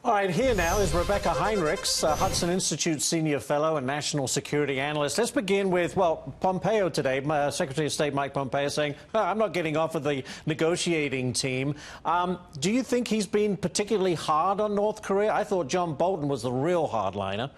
All right, here now is Rebeccah Heinrichs, Hudson Institute Senior Fellow and National Security Analyst. Let's begin with, well, Pompeo today, Secretary of State Mike Pompeo saying, I'm not getting off of the negotiating team. Do you think he's been particularly hard on North Korea? I thought John Bolton was the real hardliner.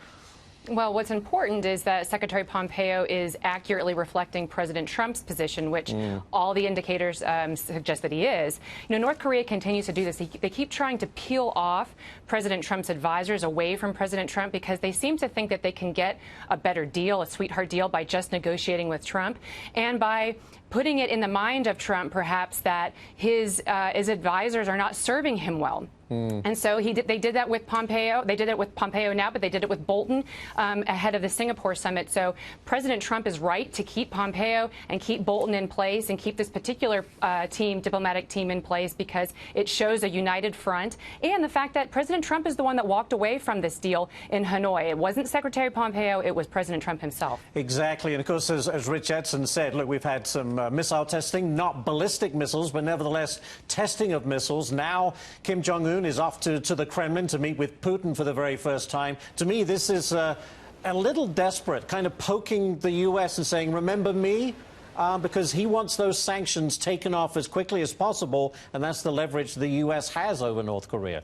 Well, what's important is that Secretary Pompeo is accurately reflecting President Trump's position, which all the indicators suggest that he is. You know, North Korea continues to do this. They keep trying to peel off President Trump's advisors away from President Trump because they seem to think that they can get a better deal, a sweetheart deal, by just negotiating with Trump and by putting it in the mind of Trump, perhaps, that his advisors are not serving him well. And so they did that with Pompeo. They did it with Pompeo now, but they did it with Bolton ahead of the Singapore summit. So President Trump is right to keep Pompeo and keep Bolton in place and keep this particular diplomatic team in place because it shows a united front. And the fact that President Trump is the one that walked away from this deal in Hanoi. It wasn't Secretary Pompeo. It was President Trump himself. Exactly. And of course, as Rich Edson said, look, we've had some missile testing, not ballistic missiles, but nevertheless testing of missiles. Now Kim Jong-un is off to the Kremlin to meet with Putin for the very first time. To me, this is a little desperate, kind of poking the U.S. and saying, remember me? Because he wants those sanctions taken off as quickly as possible, and that's the leverage the U.S. has over North Korea.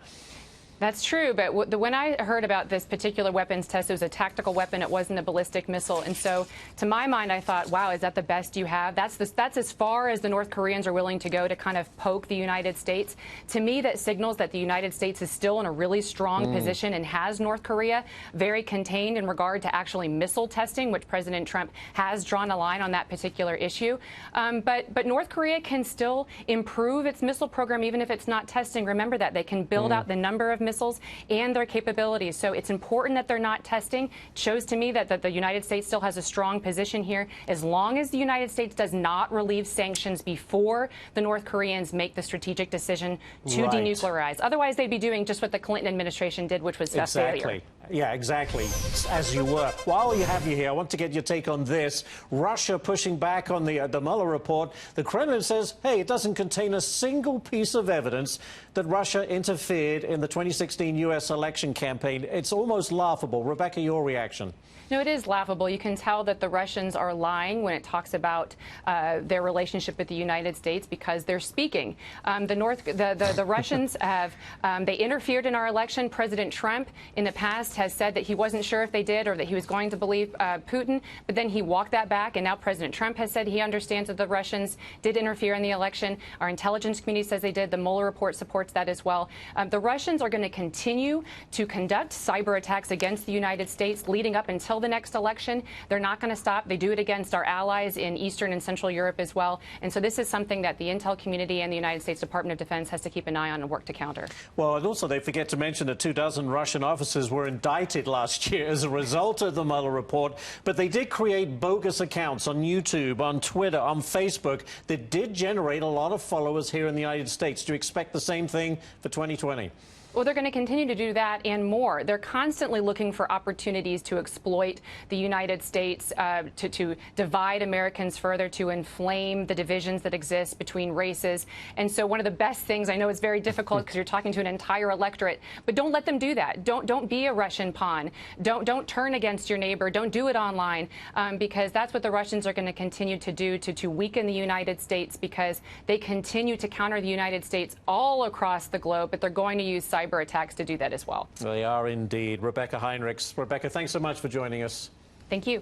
That's true, but when I heard about this particular weapons test, it was a tactical weapon. It wasn't a ballistic missile. And so, to my mind, I thought, wow, is that the best you have? That's as far as the North Koreans are willing to go to kind of poke the United States. To me, that signals that the United States is still in a really strong position and has North Korea very contained in regard to actually missile testing, which President Trump has drawn a line on that particular issue. But North Korea can still improve its missile program, even if it's not testing. Remember that. They can build out the number of missiles and their capabilities. So it's important that they're not testing. It shows to me that the United States still has a strong position here. As long as the United States does not relieve sanctions before the North Koreans make the strategic decision to denuclearize. Otherwise, they'd be doing just what the Clinton administration did, which was a failure. Yeah, exactly. As you were. While you have you here, I want to get your take on this. Russia pushing back on the Mueller report. The Kremlin says, hey, it doesn't contain a single piece of evidence that Russia interfered in the 2016 U.S. election campaign. It's almost laughable. Rebeccah, your reaction? No, it is laughable. You can tell that the Russians are lying when it talks about their relationship with the United States because they're speaking. The Russians have they interfered in our election. President Trump in the past has said that he wasn't sure if they did or that he was going to believe Putin, but then he walked that back, and now President Trump has said he understands that the Russians did interfere in the election. Our intelligence community says they did. The Mueller report supports that as well. The Russians are going to continue to conduct cyber attacks against the United States leading up until the next election. They're not going to stop. They do it against our allies in Eastern and Central Europe as well. And so this is something that the intel community and the United States Department of Defense has to keep an eye on and work to counter. Well, and also they forget to mention that 24 Russian officers were indicted last year as a result of the Mueller report, but they did create bogus accounts on YouTube, on Twitter, on Facebook that did generate a lot of followers here in the United States. Do you expect the same thing for 2020? Well, they're going to continue to do that and more. They're constantly looking for opportunities to exploit the United States, to divide Americans further, to inflame the divisions that exist between races. And so one of the best things, I know it's very difficult because you're talking to an entire electorate, but don't let them do that. Don't be a Russian pawn. Don't turn against your neighbor. Don't do it online, because that's what the Russians are going to continue to do to weaken the United States, because they continue to counter the United States all across the globe, but they're going to use cyber attacks to do that as well. They are indeed. Rebeccah Heinrichs. Rebeccah, thanks so much for joining us. Thank you.